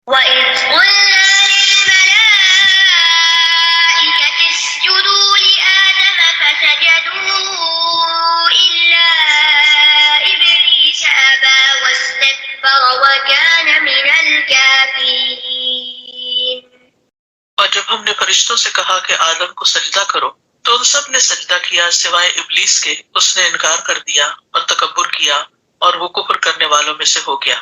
وَإِذْ قُلْنَا لِلْمَلَائِكَةِ اسْجُدُوا لِآدَمَ فَسَجَدُوا إِلَّا إِبْلِيسَ أَبَى وَاسْتَكْبَرَ وَكَانَ مِنَ الْكَافِرِينَ۔ اور جب ہم نے فرشتوں سے کہا کہ آدم کو سجدہ کرو تو ان سب نے سجدہ کیا سوائے ابلیس کے، اس نے انکار کر دیا اور تکبر کیا اور وہ کفر کرنے والوں میں سے ہو گیا۔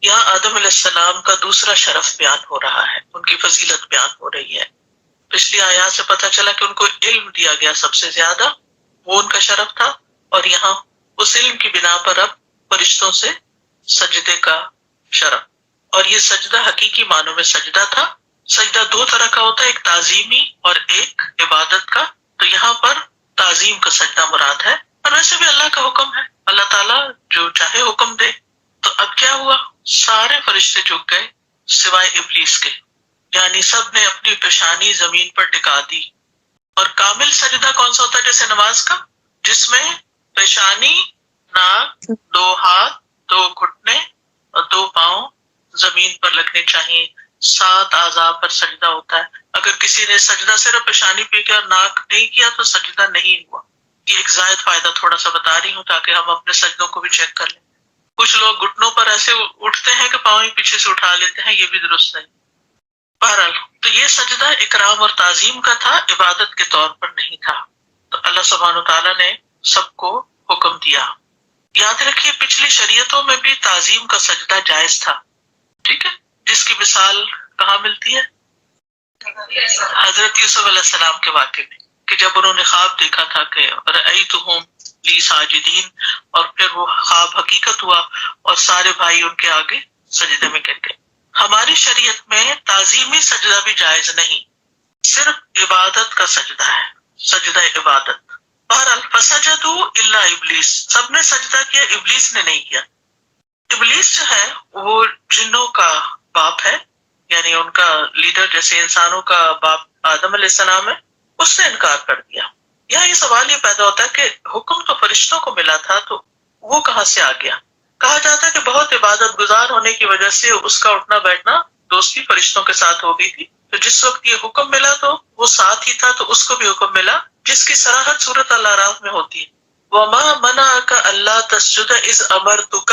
یہاں آدم علیہ السلام کا دوسرا شرف بیان ہو رہا ہے، ان کی فضیلت بیان ہو رہی ہے۔ پچھلی آیات سے پتہ چلا کہ ان کو علم دیا گیا سب سے زیادہ، وہ ان کا شرف تھا، اور یہاں اس علم کی بنا پر اب فرشتوں سے سجدے کا شرف۔ اور یہ سجدہ حقیقی معنوں میں سجدہ تھا۔ سجدہ دو طرح کا ہوتا ہے، ایک تعظیمی اور ایک عبادت کا، تو یہاں پر تعظیم کا سجدہ مراد ہے، اور ویسے بھی اللہ کا حکم ہے، اللہ تعالیٰ جو چاہے حکم دے۔ تو اب کیا ہوا؟ سارے فرشتے جھک گئے سوائے ابلیس کے، یعنی سب نے اپنی پیشانی زمین پر ٹکا دی۔ اور کامل سجدہ کون سا ہوتا ہے؟ جیسے نماز کا، جس میں پیشانی، ناک، دو ہاتھ، دو گھٹنے اور دو پاؤں زمین پر لگنے چاہیے، 7 اعضاء پر سجدہ ہوتا ہے۔ اگر کسی نے سجدہ صرف پیشانی پہ کیا اور ناک نہیں کیا تو سجدہ نہیں ہوا۔ یہ ایک زائد فائدہ تھوڑا سا بتا رہی ہوں تاکہ ہم اپنے سجدوں کو بھی چیک کر لیں۔ کچھ لوگ گھٹنوں پر ایسے اٹھتے ہیں کہ پاؤں ہی پیچھے سے اٹھا لیتے ہیں، یہ بھی درست نہیں۔ بہرحال تو یہ سجدہ اکرام اور تعظیم کا تھا، عبادت کے طور پر نہیں تھا۔ تو اللہ سبحانہ وتعالیٰ نے سب کو حکم دیا۔ یاد رکھیے پچھلی شریعتوں میں بھی تعظیم کا سجدہ جائز تھا، ٹھیک ہے، جس کی مثال کہاں ملتی ہے؟ حضرت یوسف علیہ السلام کے واقعے میں، کہ جب انہوں نے خواب دیکھا تھا کہ رأیتہم لی ساجدین، اور پھر وہ خواب حقیقت ہوا اور سارے بھائی ان کے آگے سجدے میں گر گئے۔ ہماری شریعت میں تعظیمی سجدہ بھی جائز نہیں، صرف عبادت کا سجدہ ہے، سجدہ عبادت۔ بہرحال فسجدوا الا ابلیس، سب نے سجدہ کیا، ابلیس نے نہیں کیا۔ ابلیس جو ہے وہ جنوں کا باپ ہے، یعنی ان کا لیڈر، جیسے انسانوں کا باپ آدم علیہ السلام ہے، اس نے انکار کر دیا۔ یہاں یہ سوال یہ پیدا ہوتا ہے کہ حکم تو فرشتوں کو ملا تھا تو وہ کہاں سے آ گیا؟ کہا جاتا ہے کہ بہت عبادت گزار ہونے کی وجہ سے اس کا اٹھنا بیٹھنا دوستی فرشتوں کے ساتھ ہو گئی تھی، تو جس وقت یہ حکم ملا تو وہ ساتھ ہی تھا، تو اس کو بھی حکم ملا، جس کی صراحت سورۃ الاعراف میں ہوتی ہے، وَمَا مَنَعَكَ أَلَّا تَسْجُدَ إِذْ أَمَرْتُكَ،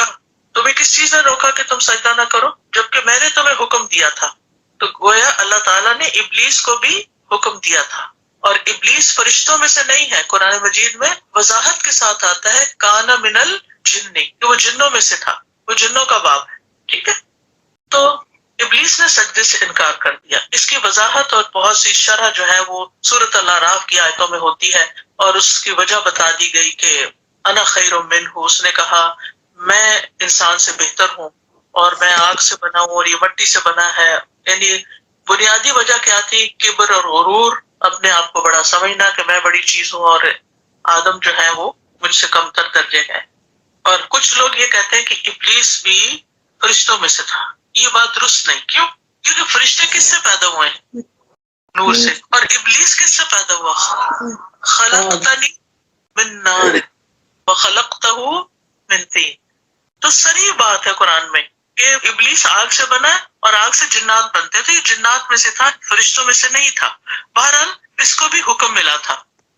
تمہیں کس چیز نے روکا کہ تم سجدہ نہ کرو جبکہ میں نے تمہیں حکم دیا تھا؟ تو گویا اللہ تعالیٰ نے ابلیس کو بھی حکم دیا تھا، اور ابلیس فرشتوں میں سے نہیں ہے۔ قرآن مجید میں وضاحت کے ساتھ آتا ہے کان من الجن، کہ وہ جنوں میں سے تھا، وہ جنوں کا باپ ہے، ٹھیک ہے۔ تو ابلیس نے سجدے سے انکار کر دیا۔ اس کی وضاحت اور بہت سی شرح جو ہے وہ سورۃ الاعراف کی آیتوں میں ہوتی ہے، اور اس کی وجہ بتا دی گئی کہ انا خیر منہ، اس نے کہا میں انسان سے بہتر ہوں اور میں آگ سے بنا ہوں اور یہ مٹی سے بنا ہے۔ یعنی بنیادی وجہ کیا تھی؟ کبر اور غرور، اپنے آپ کو بڑا سمجھنا کہ میں بڑی چیز ہوں اور آدم جو ہے وہ مجھ سے کم تر درجے ہے۔ اور کچھ لوگ یہ کہتے ہیں کہ ابلیس بھی فرشتوں میں سے تھا، یہ بات درست نہیں۔ کیوں؟ کیونکہ فرشتے کس سے پیدا ہوئے ہیں؟ نور سے، اور ابلیس کس سے پیدا ہوا؟ خلقتنی من نار وخلقتہ من طین۔ تو صریح بات ہے قرآن میں کہ ابلیس آگ سے بنا ہے اور آگ سے جنات بنتے تھے، یہ جنات میں سے تھا، فرشتوں میں سے نہیں تھا۔ بہرحال اس کو بھی حکم ملا تھا۔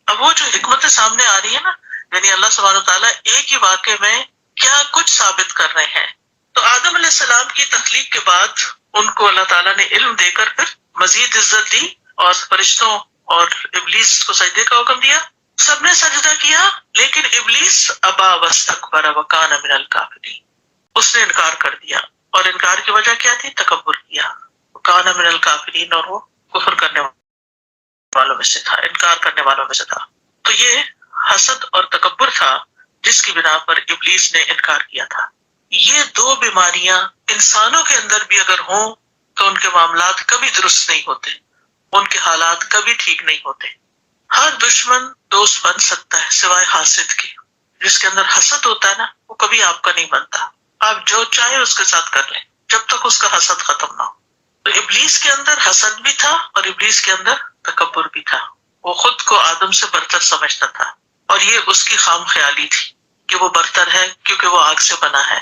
اب وہ جو حکمت سامنے آ رہی ہے نا، یعنی اللہ سبحانہ وتعالیٰ ایک ہی واقعے میں کیا کچھ ثابت کر رہے ہیں۔ تو آدم علیہ السلام کی تخلیق کے بعد ان کو اللہ تعالیٰ نے علم دے کر پھر مزید عزت دی اور فرشتوں اور ابلیس کو سجدے کا حکم دیا۔ سب نے سجدہ کیا، لیکن ابلیس ابا واستکبر وکان من الکافرین، اس نے انکار کر دیا، اور انکار کی وجہ کیا تھی؟ تکبر کیا، وکان من الکافرین، اور وہ کفر کرنے والوں میں سے تھا، انکار کرنے والوں میں سے تھا۔ تو یہ حسد اور تکبر تھا جس کی بنا پر ابلیس نے انکار کیا تھا۔ یہ دو بیماریاں انسانوں کے اندر بھی اگر ہوں تو ان کے معاملات کبھی درست نہیں ہوتے، ان کے حالات کبھی ٹھیک نہیں ہوتے۔ ہر دشمن دوست بن سکتا ہے سوائے حاسد کے۔ جس کے اندر حسد ہوتا ہے نا، وہ کبھی آپ کا نہیں بنتا، آپ جو چاہے اس کے ساتھ کر لیں جب تک اس کا حسد ختم نہ ہو۔ تو ابلیس کے اندر حسد بھی تھا اور ابلیس کے اندر تکبر بھی تھا، وہ خود کو آدم سے برتر سمجھتا تھا، اور یہ اس کی خام خیالی تھی کہ وہ برتر ہے کیونکہ وہ آگ سے بنا ہے۔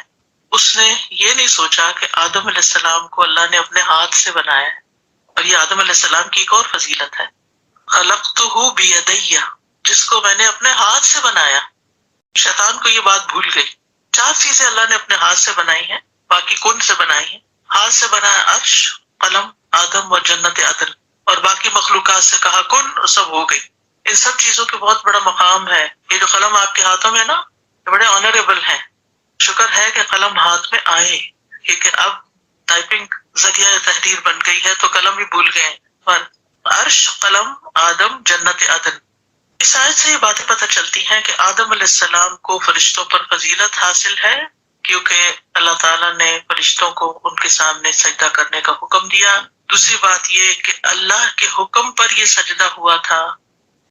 اس نے یہ نہیں سوچا کہ آدم علیہ السلام کو اللہ نے اپنے ہاتھ سے بنایا ہے. اور یہ آدم علیہ السلام کی ایک اور فضیلت ہے، خلقتہ بیدی، جس کو میں نے اپنے ہاتھ سے بنایا. شیطان کو یہ بات بھول گئی. 4 چیزیں اللہ نے اپنے ہاتھ سے بنائی ہیں، باقی کن سے بنائی ہیں. ہاتھ سے بنایا عرش، قلم، آدم اور جنت عدن، اور باقی مخلوقات سے کہا کن اور سب ہو گئی. ان سب چیزوں کے بہت بڑا مقام ہے. یہ جو قلم آپ کے ہاتھوں میں نا، یہ بڑے آنریبل ہیں. شکر ہے کہ قلم ہاتھ میں آئے، کیونکہ اب ٹائپنگ ذریعہ تحریر بن گئی ہے تو قلم بھی بھول گئے. پر عرش، قلم، آدم، جنت عدن، اس آیت سے یہ باتیں پتہ چلتی ہیں کہ آدم علیہ السلام کو فرشتوں پر فضیلت حاصل ہے، کیونکہ اللہ تعالیٰ نے فرشتوں کو ان کے سامنے سجدہ کرنے کا حکم دیا. دوسری بات یہ کہ اللہ کے حکم پر یہ سجدہ ہوا تھا،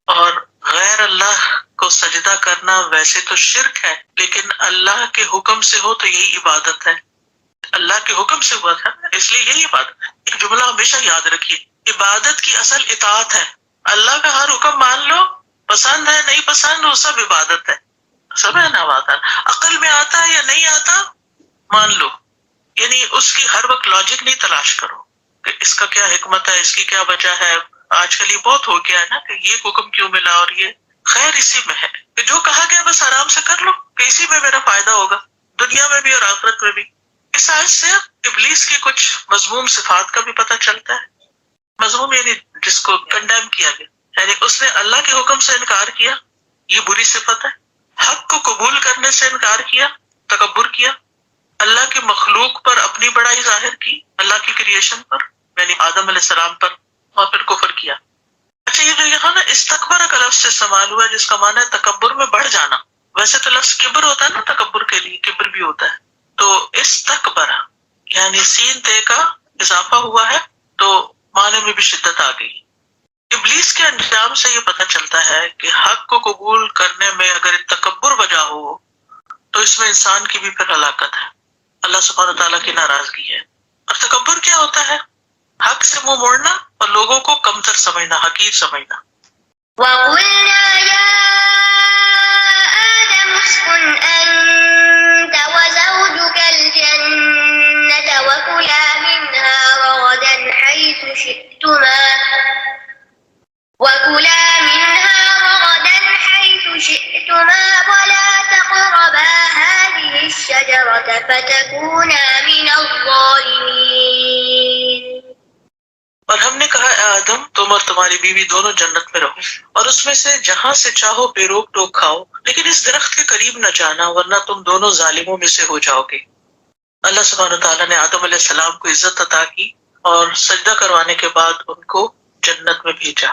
اور غیر اللہ کو سجدہ کرنا ویسے تو شرک ہے، لیکن اللہ کے حکم سے ہو تو یہی عبادت ہے. اللہ کے حکم سے ہوا تھا اس لیے یہی عبادت ہے. ایک جملہ ہمیشہ یاد رکھیے، عبادت کی اصل اطاعت ہے. اللہ کا ہر حکم مان لو، پسند ہے نہیں پسند، وہ سب عبادت ہے. سب ہے نا بات، عقل میں آتا ہے یا نہیں آتا مان لو. یعنی اس کی ہر وقت لاجک نہیں تلاش کرو کہ اس کا کیا حکمت ہے، اس کی کیا وجہ ہے. آج کل یہ بہت ہو گیا ہے نا کہ یہ حکم کیوں ملا، اور یہ خیر اسی میں ہے کہ جو کہا گیا بس آرام سے کر لو کہ اسی میں میرا فائدہ ہوگا، دنیا میں بھی اور آخرت میں بھی. اس آیت سے ابلیس کی کچھ مذموم صفات کا بھی پتہ چلتا ہے. مذموم یعنی جس کو کنڈیم کیا گیا، یعنی اس نے اللہ کے حکم سے انکار کیا، یہ بری صفت ہے. حق کو قبول کرنے سے انکار کیا، تکبر کیا. اللہ کی مخلوق پر اپنی بڑائی ظاہر کی، اللہ کی کریشن پر یعنی آدم علیہ السلام پر، اور پھر کفر کیا. اچھا، یہ جو یہاں نا استکبر کا لفظ سے استعمال ہوا ہے، جس کا معنی ہے تکبر میں بڑھ جانا. ویسے تو لفظ کبر ہوتا ہے نا، تکبر کے لیے کبر بھی ہوتا ہے. تو استکبر یعنی سین تے کا اضافہ ہوا ہے تو معنی میں بھی شدت آ گئی. ابلیس کے انجام سے یہ پتہ چلتا ہے کہ حق کو قبول کرنے میں اگر تکبر وجہ ہو تو اس میں انسان کی بھی پھر ہلاکت ہے، اللہ سبحانہ تعالیٰ کی ناراضگی ہے. اور تکبر کیا ہوتا ہے؟ حق سے منہ موڑنا اور لوگوں کو کمتر سمجھنا، حقیر سمجھنا. وَقُلْنَا يَا آدَمُ اسْكُنْ أَنْتَ وَزَوْجُكَ الْجَنَّةَ وَكُلَا مِنْهَا رَغَدًا حَيْثُ شِئْتُمَا وَلَا تَقْرَبَا هَذِهِ الشَّجَرَةَ فَتَكُونَا مِنَ الظَّالِمِينَ. اور ہم نے کہا اے آدم، تم اور تمہاری بیوی دونوں جنت میں رہو، اور اس میں سے جہاں سے چاہو بے روک ٹوک کھاؤ، لیکن اس درخت کے قریب نہ جانا ورنہ تم دونوں ظالموں میں سے ہو جاؤ گے. اللہ سبحانہ تعالیٰ نے آدم علیہ السلام کو عزت عطا کی اور سجدہ کروانے کے بعد ان کو جنت میں بھیجا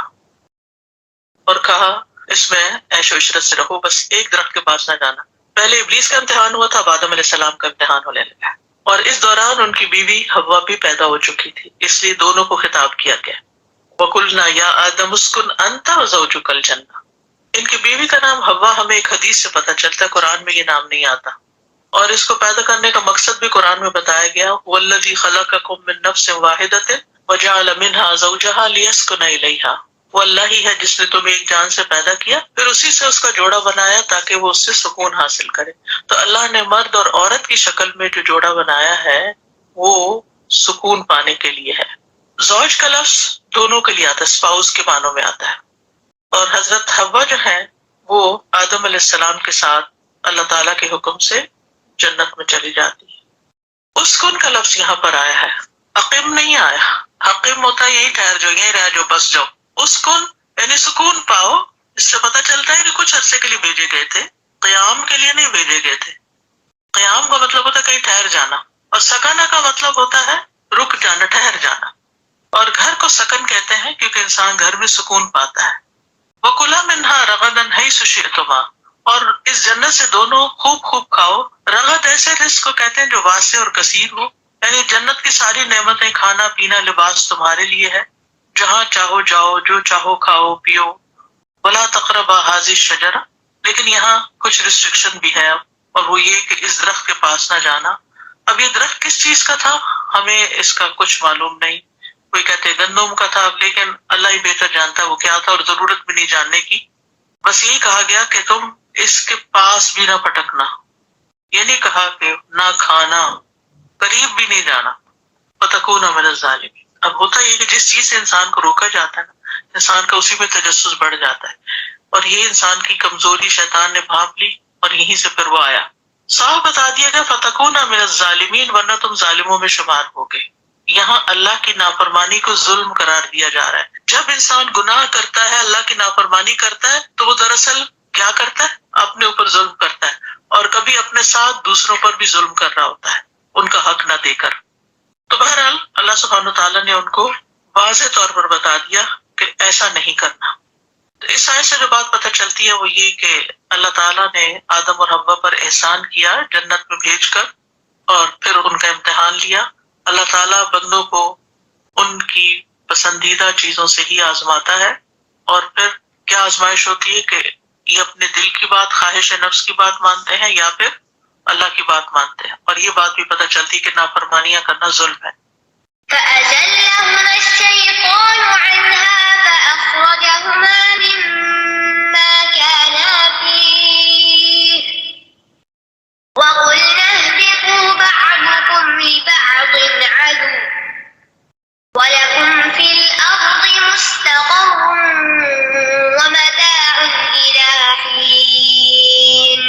اور کہا اس میں عیش و عشرت سے رہو، بس ایک درخت کے پاس نہ جانا. پہلے ابلیس کا امتحان ہوا تھا، اب آدم علیہ السلام کا امتحان ہونے لگا، اور اس دوران ان کی بیوی حوا بھی پیدا ہو چکی تھی، اس لیے دونوں کو خطاب کیا گیا. وَقُلْنَا يَا آدَمُ اسْكُنْ أَنْتَ وَزَوْجُكَ الْجَنَّةَ. ان کی بیوی کا نام حوا ہمیں ایک حدیث سے پتہ چلتا ہے، قرآن میں یہ نام نہیں آتا، اور اس کو پیدا کرنے کا مقصد بھی قرآن میں بتایا گیا. وَالَّذِي خَلَقَكُم مِّن نَّفْسٍ وَاحِدَةٍ وَجَعَلَ مِنْهَا زَوْجَهَا لِيَسْكُنَ إِلَيْهَا. وہ اللہ ہی ہے جس نے تمہیں ایک جان سے پیدا کیا، پھر اسی سے اس کا جوڑا بنایا تاکہ وہ اس سے سکون حاصل کرے. تو اللہ نے مرد اور عورت کی شکل میں جو جوڑا بنایا ہے وہ سکون پانے کے لیے ہے. زوج کا لفظ دونوں کے لیے آتا ہے، اسپاؤس کے معنوں میں آتا ہے. اور حضرت حوا جو ہے وہ آدم علیہ السلام کے ساتھ اللہ تعالیٰ کے حکم سے جنت میں چلی جاتی ہے. اسکن کا لفظ یہاں پر آیا ہے، اقیم نہیں آیا. حقیم ہوتا ہے یہی ٹھہر جاؤ، یہی رہ جاؤ، بس جاؤ. اسکن یعنی سکون پاؤ. اس سے پتہ چلتا ہے کہ کچھ عرصے کے لیے بھیجے گئے تھے، قیام کے لیے نہیں بھیجے گئے تھے. قیام کا مطلب ہوتا ہے کہیں ٹھہر جانا، اور سکانہ کا مطلب ہوتا ہے رک جانا، ٹھہر جانا. اور گھر کو سکن کہتے ہیں کیونکہ انسان گھر میں سکون پاتا ہے. وَكُلَا مِنْهَا رَغَدًا حَيْثُ شِئْتُمَا. اور اس جنت سے دونوں خوب خوب کھاؤ. رغد ایسے رزق کو کہتے ہیں جو واسع اور کثیر ہو، یعنی جنت کی ساری نعمتیں، کھانا پینا لباس تمہارے لیے ہے، جہاں چاہو جاؤ، جو چاہو کھاؤ پیو. وَلَا تَقْرَبَا هَذِهِ الشَّجَرَةَ. لیکن یہاں کچھ ریسٹرکشن بھی ہے اب، اور وہ یہ کہ اس درخت کے پاس نہ جانا. اب یہ درخت کس چیز کا تھا ہمیں اس کا کچھ معلوم نہیں. کوئی کہتے گندم کا تھا، لیکن اللہ ہی بہتر جانتا ہے وہ کیا تھا، اور ضرورت بھی نہیں جاننے کی. بس یہی کہا گیا کہ تم اس کے پاس بھی نہ پٹکنا. یہ نہیں کہا کہ نہ کھانا، قریب بھی نہیں جانا، فتکون من الظالمین۔ اب ہوتا یہ کہ جس چیز سے انسان کو روکا جاتا ہے نا، انسان کا اسی میں تجسس بڑھ جاتا ہے، اور یہ انسان کی کمزوری شیطان نے بھانپ لی اور یہیں سے پھر وہ آیا۔ صاف بتا دیا گیا فتکون من الظالمین، ورنہ تم ظالموں میں شمار ہوگے۔ یہاں اللہ کی نافرمانی کو ظلم قرار دیا جا رہا ہے۔ جب انسان گناہ کرتا ہے، اللہ کی نافرمانی کرتا ہے، تو وہ دراصل کیا کرتا ہے؟ اپنے اوپر ظلم کرتا ہے، اور کبھی اپنے ساتھ دوسروں پر بھی ظلم کر رہا ہوتا ہے، ان کا حق نہ دے کر۔ تو بہرحال اللہ سبحانہ تعالیٰ نے ان کو واضح طور پر بتا دیا کہ ایسا نہیں کرنا۔ تو اس آیت سے جو بات پتہ چلتی ہے وہ یہ کہ اللہ تعالیٰ نے آدم اور حوا پر احسان کیا جنت میں بھیج کر، اور پھر ان کا امتحان لیا۔ اللہ تعالیٰ بندوں کو ان کی پسندیدہ چیزوں سے ہی آزماتا ہے، اور پھر کیا آزمائش ہوتی ہے کہ یہ اپنے دل کی بات، خواہش نفس کی بات مانتے ہیں یا پھر اللہ کی بات مانتے ہیں، اور یہ بات بھی پتہ چلتی کہ نافرمانیاں کرنا ظلم ہے۔ فأزلهما الشيطان عنها فأخرجهما مما كانا فيه وقلنا اهبطوا بعضكم لبعض عدو ولكم في الأرض مستقر ومتاع إلى حين۔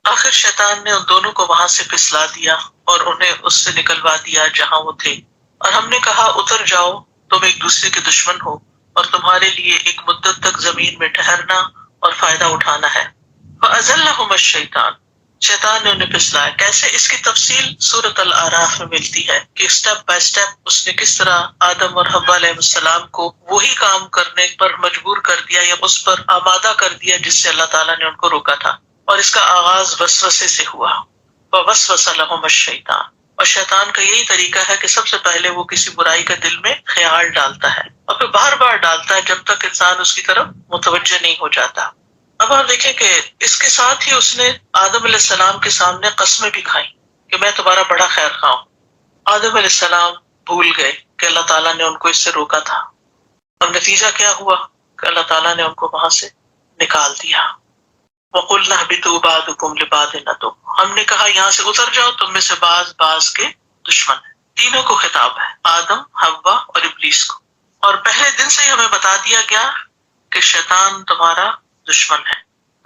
آخر شیطان نے ان دونوں کو وہاں سے پھسلا دیا اور انہیں اس سے نکلوا دیا جہاں وہ تھے، اور ہم نے کہا اتر جاؤ، تم ایک دوسرے کے دشمن ہو، اور تمہارے لیے ایک مدت تک زمین میں ٹھہرنا اور فائدہ اٹھانا ہے۔ فَأَزَلَّهُمَا الشَّيْطَانُ، شیطان نے انہیں پھسلایا۔ کیسے؟ اس کی تفصیل سورۃ الاعراف میں ملتی ہے کہ سٹیپ بائی سٹیپ اس نے کس طرح آدم اور حوا علیہ السلام کو وہی کام کرنے پر مجبور کر دیا یا اس پر آمادہ کر دیا جس سے اللہ تعالیٰ نے ان کو روکا تھا، اور اس کا آغاز وسوسے سے ہوا۔ وَوَسْوَسَ لَهُمَا الشَّيْطَانُ، اور شیطان کا یہی طریقہ ہے کہ سب سے پہلے وہ کسی برائی کا دل میں خیال ڈالتا ہے، اور پھر بار بار ڈالتا ہے جب تک انسان اس کی طرف متوجہ نہیں ہو جاتا۔ اب آپ دیکھیں کہ اس کے ساتھ ہی اس نے آدم علیہ السلام کے سامنے قسمیں بھی کھائیں کہ میں تمہارا بڑا خیر خواہ ہوں۔ آدم علیہ السلام بھول گئے کہ اللہ تعالیٰ نے ان کو اس سے روکا تھا، اور نتیجہ کیا ہوا کہ اللہ تعالیٰ نے ان کو وہاں سے نکال دیا۔ وَقُلْنَا اهْبِطُوا بَعْضُكُمْ لِبَعْضٍ عَدُوٌّ، ہم نے کہا یہاں سے اتر جاؤ، تم میں سے بعض کے دشمن ہیں۔ تینوں کو خطاب ہے، آدم، حوا اور ابلیس کو، اور پہلے دن سے ہی ہمیں بتا دیا گیا کہ شیطان تمہارا دشمن ہے۔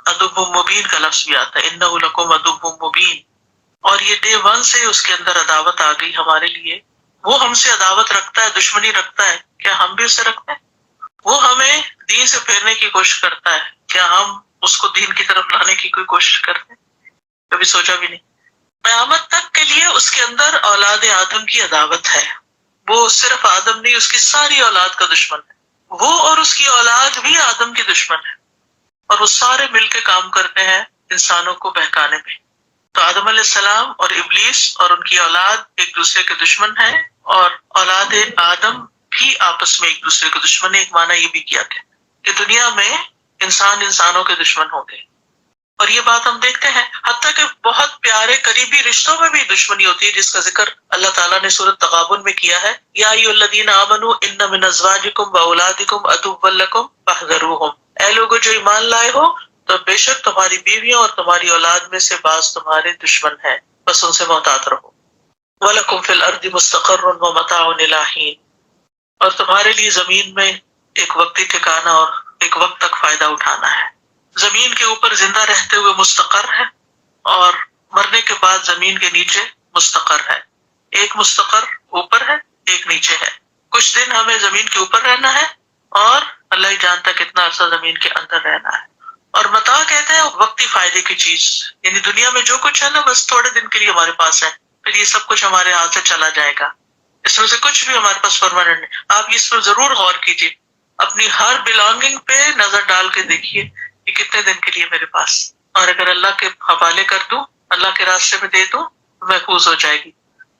عدو مبین کا لفظ بھی آتا ہے، انہ لکم عدو مبین، اور یہ ڈے ون سے اس کے اندر عداوت آ گئی ہمارے لیے۔ وہ ہم سے عداوت رکھتا ہے، دشمنی رکھتا ہے، کیا ہم بھی اس سے رکھتے ہیں؟ وہ ہمیں دین سے پھیرنے کی کوشش کرتا ہے، کیا ہم اس کو دین کی طرف لانے کی کوئی کوشش کرتے ہیں؟ کبھی سوچا بھی نہیں۔ قیامت تک کے لیے اس کے اندر اولاد آدم کی عداوت ہے، وہ صرف آدم نہیں، اس کی ساری اولاد کا دشمن ہے۔ وہ اور اس کی اولاد بھی آدم کی دشمن ہے، اور وہ سارے مل کے کام کرتے ہیں انسانوں کو بہکانے میں۔ تو آدم علیہ السلام اور ابلیس اور ان کی اولاد ایک دوسرے کے دشمن ہیں، اور اولاد آدم بھی آپس میں ایک دوسرے کے دشمن ہیں۔ ایک معنی یہ بھی کیا گیا کہ دنیا میں انسان انسانوں کے دشمن ہوں گے، اور یہ بات ہم دیکھتے ہیں حتیٰ کہ بہت پیارے قریبی رشتوں میں بھی دشمنی ہوتی ہے، جس کا ذکر اللہ تعالیٰ نے سورۃ تغابن میں کیا ہے، یا ایھا الذین آمنوا ان من ازواجکم واولادکم عدوا لکم فاحذروہم، اے لوگو جو ایمان لائے ہو تو بے شک تمہاری بیویوں اور تمہاری اولاد میں سے بعض تمہارے دشمن ہیں، بس ان سے محتاط رہو۔ وَلَكُمْ فِي الْأَرْضِ مُسْتَقَرٌّ وَمَتَاعٌ إِلَىٰ حِينٍ، اور تمہارے لیے زمین میں ایک وقتی ٹھکانہ اور ایک وقت تک فائدہ اٹھانا ہے۔ زمین کے اوپر زندہ رہتے ہوئے مستقر ہے، اور مرنے کے بعد زمین کے نیچے مستقر ہے۔ ایک مستقر اوپر ہے، ایک نیچے ہے۔ کچھ دن ہمیں زمین کے اوپر رہنا ہے، اور اللہ ہی جانتا کتنا عرصہ زمین کے اندر رہنا ہے۔ اور متاع کہتے ہیں وقتی فائدے کی چیز، یعنی دنیا میں جو کچھ ہے نا بس تھوڑے دن کے لیے ہمارے پاس ہے، پھر یہ سب کچھ ہمارے ہاتھ سے چلا جائے گا، اس میں سے کچھ بھی ہمارے پاس پرماننٹ نہیں۔ آپ اس پر ضرور غور کیجیے، اپنی ہر بلانگنگ پہ نظر ڈال کے دیکھیے کہ کتنے دن کے لیے میرے پاس، اور اگر اللہ کے حوالے کر دوں، اللہ کے راستے میں دے دوں تو محفوظ ہو جائے گی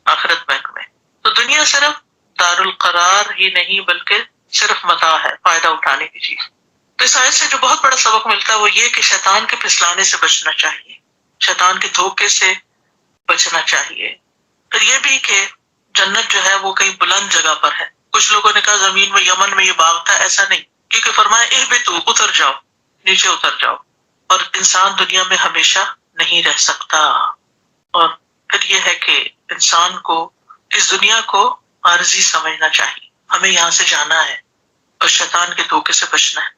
آخرت بینک میں۔ تو دنیا صرف دارالقرار ہی نہیں بلکہ صرف متاع ہے، فائدہ اٹھانے کی چیز۔ تو اس آیت سے جو بہت بڑا سبق ملتا ہے وہ یہ کہ شیطان کے پھسلانے سے بچنا چاہیے، شیطان کے دھوکے سے بچنا چاہیے۔ پھر یہ بھی کہ جنت جو ہے وہ کہیں بلند جگہ پر ہے۔ کچھ لوگوں نے کہا زمین میں، یمن میں یہ باغ تھا، ایسا نہیں، کیونکہ فرمایا اہبطوا، اتر جاؤ، نیچے اتر جاؤ، اور انسان دنیا میں ہمیشہ نہیں رہ سکتا. اور پھر یہ ہے کہ انسان کو اس دنیا کو عارضی سمجھنا چاہیے. ہمیں یہاں سے جانا ہے اور شیطان کے دھوکے سے بچنا ہے.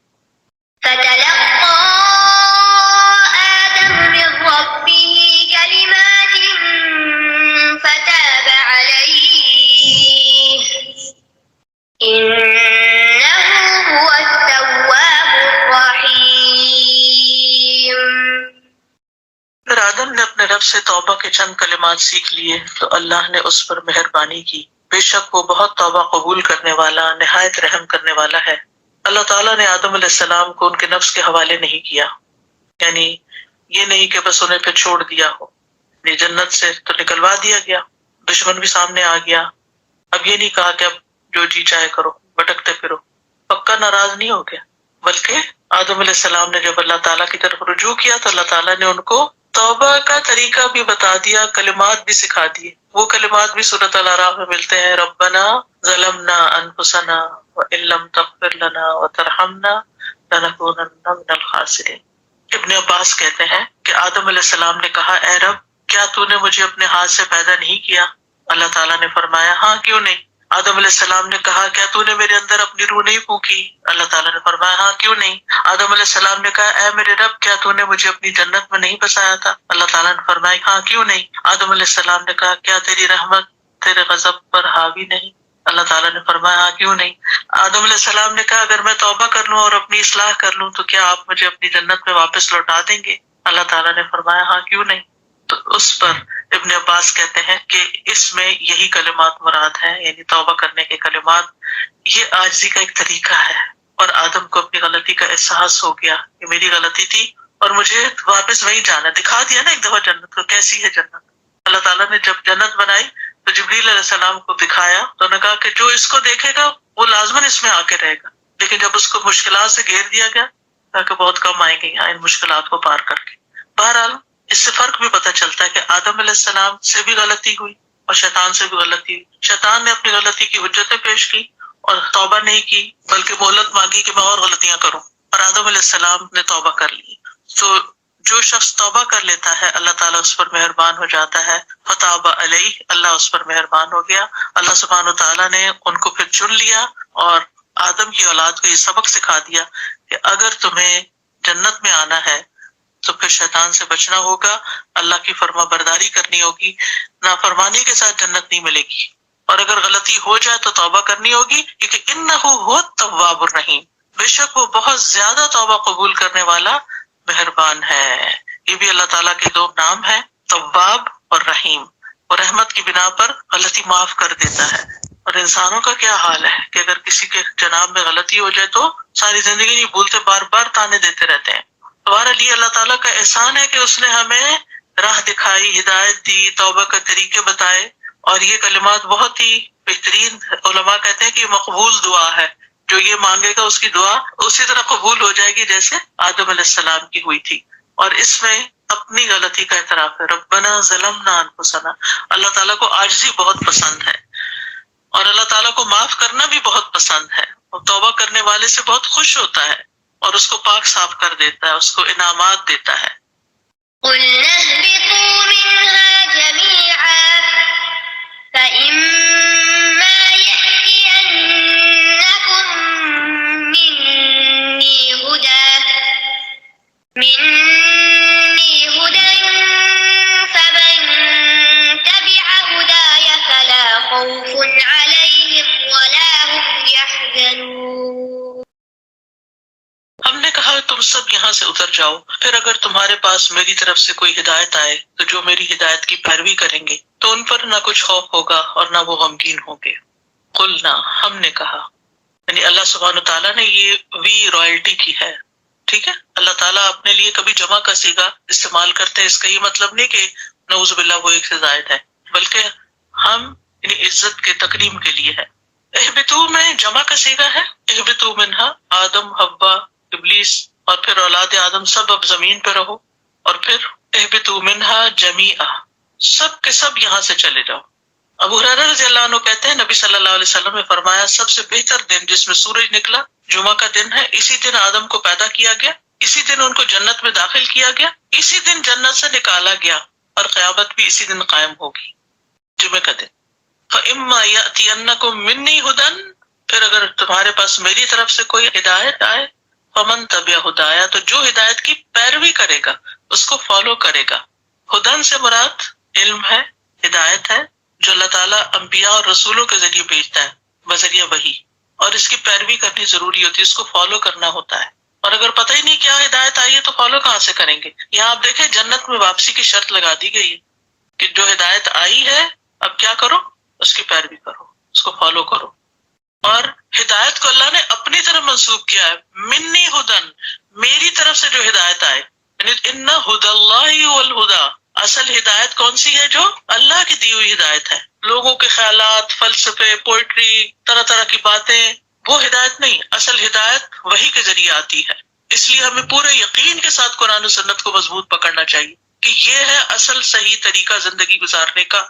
فتلقى آدم من ربه كلمات فتاب عليه إنه هو التواب الرحيم. پھر آدم نے اپنے رب سے توبہ کے چند کلمات سیکھ لیے تو اللہ نے اس پر مہربانی کی. بے شک وہ بہت توبہ قبول کرنے والا نہایت رحم کرنے والا ہے. اللہ تعالیٰ نے آدم علیہ السلام کو ان کے نفس کے حوالے نہیں کیا، یعنی یہ نہیں کہ بس انہیں پھر چھوڑ دیا ہو. یہ جنت سے تو نکلوا دیا گیا، دشمن بھی سامنے آ گیا. اب یہ نہیں کہا کہ اب جو جی چاہے کرو، بھٹکتے پھرو. پکا ناراض نہیں ہو گیا، بلکہ آدم علیہ السلام نے جب اللہ تعالیٰ کی طرف رجوع کیا تو اللہ تعالیٰ نے ان کو توبہ کا طریقہ بھی بتا دیا، کلمات بھی سکھا دیے. وہ کلمات بھی سورۃ الاعراف میں ملتے ہیں. ربنا ظلمنا انفسنا وان لم تغفر لنا وترحمنا لنکونن من الخاسرین. ابن عباس کہتے ہیں کہ آدم علیہ السلام نے کہا اے رب کیا تو نے مجھے اپنے ہاتھ سے پیدا نہیں کیا؟ اللہ تعالیٰ نے فرمایا ہاں کیوں نہیں. آدم علیہ السلام نے کہا کیا تو نے میرے اندر اپنی روح نہیں پھونکی؟ اللہ تعالیٰ نے فرمایا ہاں کیوں نہیں. آدم علیہ السلام نے کہا اے میرے رب کیا تو نے مجھے اپنی جنت میں نہیں بسایا تھا؟ اللہ تعالیٰ نے فرمایا ہاں کیوں نہیں. آدم علیہ السلام نے کہا کیا تیری رحمت تیرے غضب پر حاوی نہیں؟ اللہ تعالیٰ نے فرمایا ہاں کیوں نہیں. آدم علیہ السلام نے کہا اگر میں توبہ کر لوں اور اپنی اصلاح کر لوں تو کیا آپ مجھے اپنی جنت میں واپس لوٹا دیں گے؟ اللہ تعالیٰ نے فرمایا ہاں کیوں نہیں. تو اس پر ابن عباس کہتے ہیں کہ اس میں یہی کلمات مراد ہیں، یعنی توبہ کرنے کے کلمات. یہ عاجزی کا ایک طریقہ ہے. اور آدم کو اپنی غلطی کا احساس ہو گیا کہ میری غلطی تھی اور مجھے واپس وہیں جانا. دکھا دیا نا ایک دفعہ جنت کو، کیسی ہے جنت. اللہ تعالیٰ نے جب جنت بنائی تو جبریل علیہ السلام کو دکھایا تو انہوں نے کہا کہ جو اس کو دیکھے گا وہ لازماً اس میں آ کے رہے گا. لیکن جب اس کو مشکلات سے گھیر دیا گیا کہ بہت کم آئیں گے یہاں ان مشکلات کو پار کر کے. بہرحال اس سے فرق بھی پتہ چلتا ہے کہ آدم علیہ السلام سے بھی غلطی ہوئی اور شیطان سے بھی غلطی ہوئی. شیطان نے اپنی غلطی کی حجتیں پیش کی اور توبہ نہیں کی بلکہ مہلت مانگی کہ میں اور غلطیاں کروں، اور آدم علیہ السلام نے توبہ کر لی. تو جو شخص توبہ کر لیتا ہے اللہ تعالیٰ اس پر مہربان ہو جاتا ہے. فتاب علیہ، اللہ اس پر مہربان ہو گیا. اللہ سبحانہ وتعالیٰ نے ان کو پھر چن لیا اور آدم کی اولاد کو یہ سبق سکھا دیا کہ اگر تمہیں جنت میں آنا ہے تو پھر شیطان سے بچنا ہوگا، اللہ کی فرما برداری کرنی ہوگی. نافرمانی کے ساتھ جنت نہیں ملے گی، اور اگر غلطی ہو جائے تو توبہ کرنی ہوگی کیونکہ انہ هو التواب الرحیم، بے شک وہ بہت زیادہ توبہ قبول کرنے والا مہربان ہے. یہ بھی اللہ تعالیٰ کے دو نام ہیں، تواب اور رحیم. وہ رحمت کی بنا پر غلطی معاف کر دیتا ہے. اور انسانوں کا کیا حال ہے کہ اگر کسی کے جناب میں غلطی ہو جائے تو ساری زندگی نہیں بھولتے، بار بار تانے دیتے رہتے ہیں. ہمارے لیے اللہ تعالیٰ کا احسان ہے کہ اس نے ہمیں راہ دکھائی، ہدایت دی، توبہ کے طریقے بتائے. اور یہ کلمات بہت ہی بہترین، علماء کہتے ہیں کہ یہ مقبول دعا ہے. جو یہ مانگے گا اس کی دعا اسی طرح قبول ہو جائے گی جیسے آدم علیہ السلام کی ہوئی تھی. اور اس میں اپنی غلطی کا اعتراف ہے. ربنا ظلمنا انفسنا. اللہ تعالیٰ کو عاجزی بہت پسند ہے اور اللہ تعالیٰ کو معاف کرنا بھی بہت پسند ہے، اور توبہ کرنے والے سے بہت خوش ہوتا ہے اور اس کو پاک صاف کر دیتا ہے، اس کو انعامات دیتا ہے. قُلْنَا اهْبِطُوا مِنْهَا جَمِيعًا فَإِمَّا يَأْتِيَنَّكُم مِّنِّي هُدًى فَمَن تَبِعَ هُدَايَ فَلَا خَوْفٌ عَلَيْهِمْ وَلَا هُمْ يَحْزَنُونَ. ہم نے کہا تم سب یہاں سے اتر جاؤ، پھر اگر تمہارے پاس میری طرف سے کوئی ہدایت آئے تو جو میری ہدایت کی پیروی کریں گے تو ان پر نہ کچھ خوف ہوگا اور نہ وہ غمگین ہوں گے. قلنا، ہم نے کہا، یعنی اللہ سبحانہ تعالیٰ نے یہ وی رائلٹی کی ہے. ٹھیک ہے، اللہ تعالیٰ اپنے لیے کبھی جمع کا صیغہ استعمال کرتے ہیں، اس کا یہ مطلب نہیں کہ نعوذ باللہ وہ ایک سے زائد ہے، بلکہ ہم یعنی عزت کے تکریم کے لیے ہے. اہبتو میں جمع کا صیغہ ہے، اہبتو منہا، آدم، حوا، ابلیس اور پھر اولاد آدم سب اب زمین پہ رہو، اور پھر اہبتو منہا جمیعا، سب کے سب یہاں سے چلے جاؤ. ابو ہریرہ رضی اللہ عنہ کہتے ہیں نبی صلی اللہ علیہ وسلم نے فرمایا سب سے بہتر دن جس میں سورج نکلا جمعہ کا دن ہے. اسی دن آدم کو پیدا کیا گیا اسی دن ان کو جنت میں داخل کیا گیا، اسی دن جنت سے نکالا گیا، اور قیامت بھی اسی دن قائم ہوگی، جمعہ کا دن۔ فَإِمَّا يَأْتِيَنَّكُم مِّنِّي هُدًى، پھر اگر تمہارے پاس میری طرف سے کوئی ہدایت آئے، فَمَن تَبِعَ ہدایا، تو جو ہدایت کی پیروی کرے گا، اس کو فالو کرے گا۔ ہدن سے مراد علم ہے، ہدایت ہے، جو اللہ تعالیٰ انبیاء اور رسولوں کے ذریعے بھیجتا ہے بذریعہ وحی، اور اس کی پیروی کرنی ضروری ہوتی ہے، اس کو فالو کرنا ہوتا ہے۔ اور اگر پتہ ہی نہیں کیا ہدایت آئی ہے تو فالو کہاں سے کریں گے؟ یہاں آپ دیکھیں جنت میں واپسی کی شرط لگا دی گئی ہے کہ جو ہدایت آئی ہے اب کیا کرو، اس کی پیروی کرو، اس کو فالو کرو۔ اور ہدایت کو اللہ نے اپنی طرف منسوب کیا ہے، منی ہدن، میری طرف سے جو ہدایت آئے، یعنی ان ہدی اللہ هو الہدی، اصل ہدایت کون سی ہے؟ جو اللہ کی دی ہوئی ہدایت ہے۔ لوگوں کے خیالات، فلسفے، پوئٹری، طرح طرح کی باتیں، وہ ہدایت نہیں، اصل ہدایت وحی کے ذریعے آتی ہے۔ اس لیے ہمیں پورے یقین کے ساتھ قرآن و سنت کو مضبوط پکڑنا چاہیے کہ یہ ہے اصل صحیح طریقہ زندگی گزارنے کا۔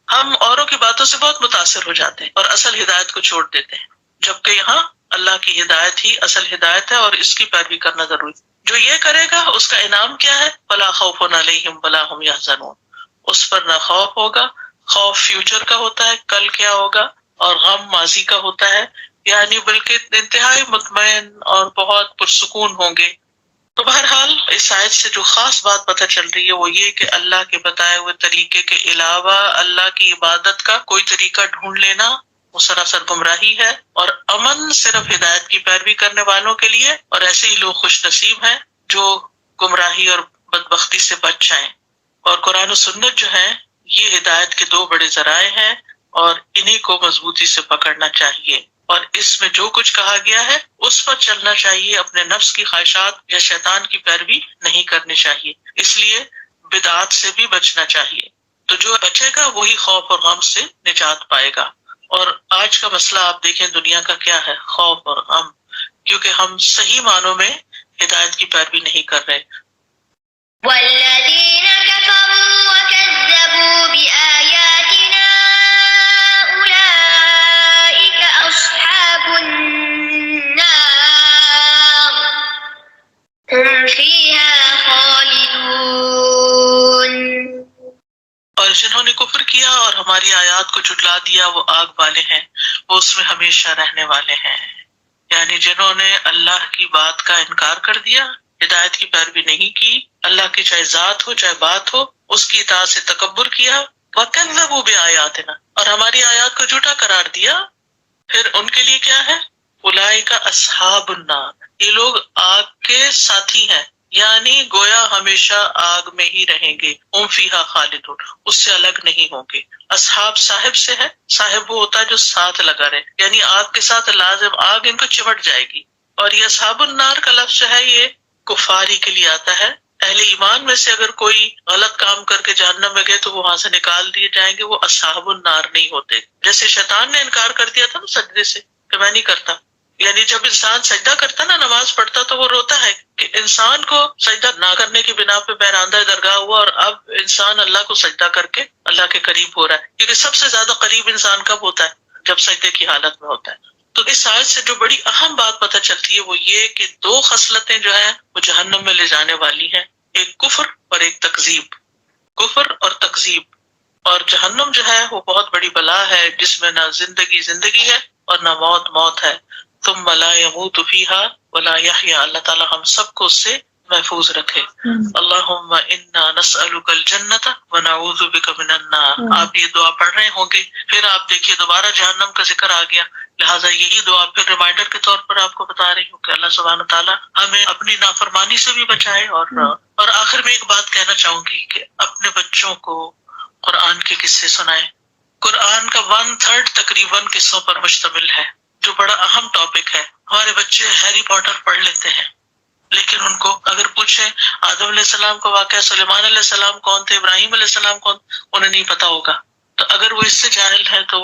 ہم اوروں کی باتوں سے بہت متاثر ہو جاتے ہیں اور اصل ہدایت کو چھوڑ دیتے ہیں، جبکہ یہاں اللہ کی ہدایت ہی اصل ہدایت ہے اور اس کی پیروی کرنا ضروری۔ جو یہ کرے گا اس کا انعام کیا ہے؟ وَلَا خَوْفٌ عَلَيْهِمْ وَلَا هُمْ يَحْزَنُونَ، اس پر نہ خوف ہوگا، خوف فیوچر کا ہوتا ہے کل کیا ہوگا، اور غم ماضی کا ہوتا ہے، یعنی بلکہ انتہائی مطمئن اور بہت پرسکون ہوں گے۔ تو بہرحال اس آیت سے جو خاص بات پتہ چل رہی ہے وہ یہ کہ اللہ کے بتائے ہوئے طریقے کے علاوہ اللہ کی عبادت کا کوئی طریقہ ڈھونڈ لینا وہ سراسر گمراہی ہے، اور امن صرف ہدایت کی پیروی کرنے والوں کے لیے، اور ایسے ہی لوگ خوش نصیب ہیں جو گمراہی اور بدبختی سے بچ جائیں۔ اور قرآن و سنت جو ہیں یہ ہدایت کے دو بڑے ذرائع ہیں، اور انہی کو مضبوطی سے پکڑنا چاہیے، اور اس میں جو کچھ کہا گیا ہے اس پر چلنا چاہیے، اپنے نفس کی خواہشات یا شیطان کی پیروی نہیں کرنی چاہیے۔ اس لیے بدعات سے بھی بچنا چاہیے، تو جو بچے گا وہی خوف اور غم سے نجات پائے گا۔ اور آج کا مسئلہ آپ دیکھیں دنیا کا کیا ہے؟ خوف اور غم، کیونکہ ہم صحیح معنوں میں ہدایت کی پیروی نہیں کر رہے۔ والذين كفروا وكذبوا بآياتنا أولئك أصحاب النار هم فيها خالدون۔ اور جنہوں نے کفر کیا اور ہماری آیات کو جھٹلا دیا وہ آگ والے ہیں، وہ اس میں ہمیشہ رہنے والے ہیں۔ یعنی جنہوں نے اللہ کی بات کا انکار کر دیا، ہدایت کی پیروی نہیں کی، اللہ کی چاہے ذات ہو چاہے بات ہو اس کی اطاعت سے تکبر کیا، وَكَذَّبُوا بِآيَاتِنَا، اور ہماری آیات کو جھوٹا قرار دیا، پھر ان کے لیے کیا ہے؟ اولئک اصحاب النار، یہ لوگ آگ کے ساتھی ہیں، یعنی گویا ہمیشہ آگ میں ہی رہیں گے، ہم فیہا خالدون، اس سے الگ نہیں ہوں گے۔ اصحاب صاحب سے ہے، صاحب وہ ہوتا ہے جو ساتھ لگا رہے، یعنی آگ کے ساتھ لازم آگ ان کو چمٹ جائے گی۔ اور یہ اصحاب النار کا لفظ جو ہے یہ کفاری کے لیے آتا ہے، اہل ایمان میں سے اگر کوئی غلط کام کر کے جہنم میں گئے تو وہ وہاں سے نکال دیے جائیں گے، وہ اصحاب النار نہیں ہوتے۔ جیسے شیطان نے انکار کر دیا تھا نا سجدے سے کہ میں نہیں کرتا، یعنی جب انسان سجدہ کرتا نا نماز پڑھتا تو وہ روتا ہے کہ انسان کو سجدہ نہ کرنے کی بنا پہ بیراندہ درگاہ ہوا، اور اب انسان اللہ کو سجدہ کر کے اللہ کے قریب ہو رہا ہے، کیونکہ سب سے زیادہ قریب انسان کب ہوتا ہے؟ جب سجدے کی حالت میں ہوتا ہے۔ تو اس آیت سے جو بڑی اہم بات پتہ چلتی ہے وہ یہ کہ دو خصلتیں جو ہیں وہ جہنم میں لے جانے والی ہیں، ایک کفر اور ایک تکذیب، کفر اور تکذیب۔ اور جہنم جو ہے وہ بہت بڑی بلا ہے جس میں نہ زندگی ہے اور نہ موت ہے۔ ثم لا يموت فيها ولا يحيى، اللہ تعالی ہم سب کو اس سے محفوظ رکھے۔ اللہم انا نسألک الجنۃ ونعوذ بک من النار، آپ یہ دعا پڑھ رہے ہوں گے، پھر آپ دیکھیے دوبارہ جہنم کا ذکر آ گیا، لہٰذا یہی دعا پھر ریمائنڈر کے طور پر آپ کو بتا رہی ہوں کہ اللہ سبحانہ تعالیٰ ہمیں اپنی نافرمانی سے بھی بچائے۔ اور آخر میں ایک بات کہنا چاہوں گی کہ اپنے بچوں کو قرآن کے قصے سنائیں۔ قرآن کا 1/3 تقریباً قصوں پر مشتمل ہے، جو بڑا اہم ٹاپک ہے۔ ہمارے بچے ہیری پاٹر پڑھ لیتے ہیں، لیکن ان کو اگر پوچھیں آدم علیہ السلام کا واقعہ، سلیمان علیہ السلام کون تھے، ابراہیم علیہ السلام کون، انہیں نہیں پتا ہوگا۔ تو اگر وہ اس سے جاہل ہے تو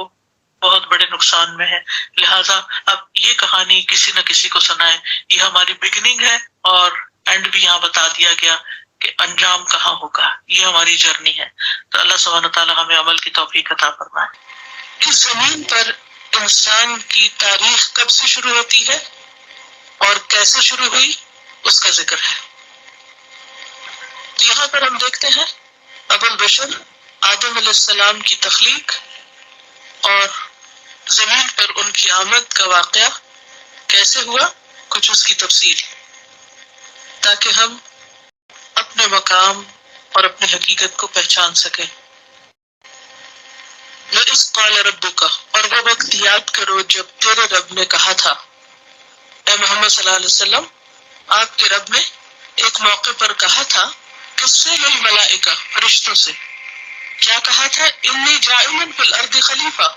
بہت بڑے نقصان میں ہے۔ لہٰذا اب یہ کہانی کسی نہ کسی کو سنائیں، یہ ہماری بگننگ ہے، اور اینڈ بھی یہاں بتا دیا گیا کہ انجام کہاں ہوگا، یہ ہماری جرنی ہے۔ تو اللہ سبحانہ تعالیٰ ہمیں عمل کی توفیق عطا فرمائے۔ اس زمین پر انسان کی تاریخ کب سے شروع ہوتی ہے اور کیسے شروع ہوئی، اس کا ذکر ہے. تو یہاں پر ہم دیکھتے ہیں ابو البشر آدم علیہ السلام کی تخلیق اور زمین پر ان کی آمد کا واقعہ کیسے ہوا، کچھ اس کی تفصیل، تاکہ ہم اپنے مقام اور اپنی حقیقت کو پہچان سکیں. وَإِذْ قَالَ رَبُّكَ، اور وہ وقت یاد کرو جب تیرے رب نے کہا تھا، اے محمد صلی اللہ علیہ وسلم آپ کے رب نے ایک موقع پر کہا تھا، کس سے؟ للملائکہ، فرشتوں سے. کیا کہا تھا؟ انی جاعل فی الارض خلیفہ،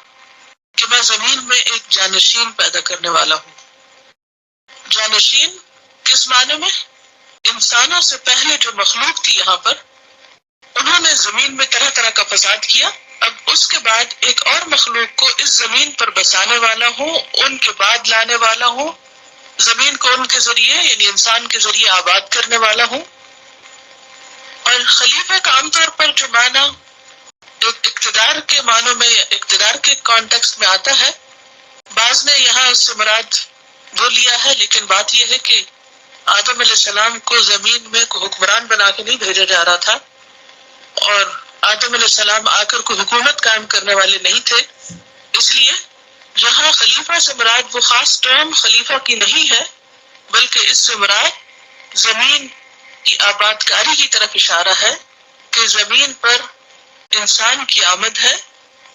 کہ میں زمین میں ایک جانشین پیدا کرنے والا ہوں. جانشین کس معنی میں؟ انسانوں سے پہلے جو مخلوق تھی یہاں پر، انہوں نے زمین میں طرح طرح کا فساد کیا. اب اس کے بعد ایک اور مخلوق کو اس زمین پر بسانے والا ہوں، ان کے بعد لانے والا ہوں، زمین کو ان کے ذریعے یعنی انسان کے ذریعے آباد کرنے والا ہوں. اور خلیفہ کا عام طور پر جو معنی ایک اقتدار کے معنوں میں یا اقتدار کے کانٹیکسٹ میں آتا ہے، بعض نے یہاں اس سے مراد وہ لیا ہے، لیکن بات یہ ہے کہ آدم علیہ السلام کو زمین میں کوئی حکمران بنا کے نہیں بھیجا جا رہا تھا، اور آدم علیہ السلام آ کر کوئی حکومت قائم کرنے والے نہیں تھے. اس لیے یہاں خلیفہ سے مراد وہ خاص ٹرم خلیفہ کی نہیں ہے، بلکہ اس سے مراد زمین کی آباد کاری کی طرف اشارہ ہے کہ زمین پر انسان کی آمد ہے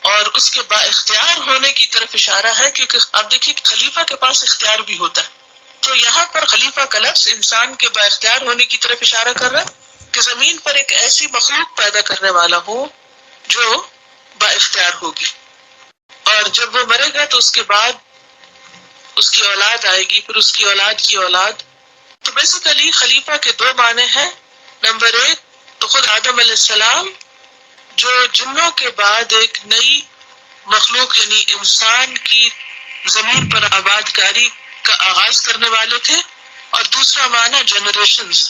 اور اس کے با اختیار ہونے کی طرف اشارہ ہے، کیونکہ آپ دیکھیے خلیفہ کے پاس اختیار بھی ہوتا ہے. تو یہاں پر خلیفہ کا لفظ انسان کے با اختیار ہونے کی طرف اشارہ کر رہا ہے کہ زمین پر ایک ایسی مخلوق پیدا کرنے والا ہو جو با اختیار ہوگی، اور جب وہ مرے گا تو اس کے بعد اس کی اولاد آئے گی، پھر اس کی اولاد کی اولاد. تو بیسیکلی خلیفہ کے دو معنی ہیں. نمبر ایک تو خود آدم علیہ السلام جو جنوں کے بعد ایک نئی مخلوق یعنی انسان کی زمین پر آباد کاری کا آغاز کرنے والے تھے، اور دوسرا معنی جنریشنز،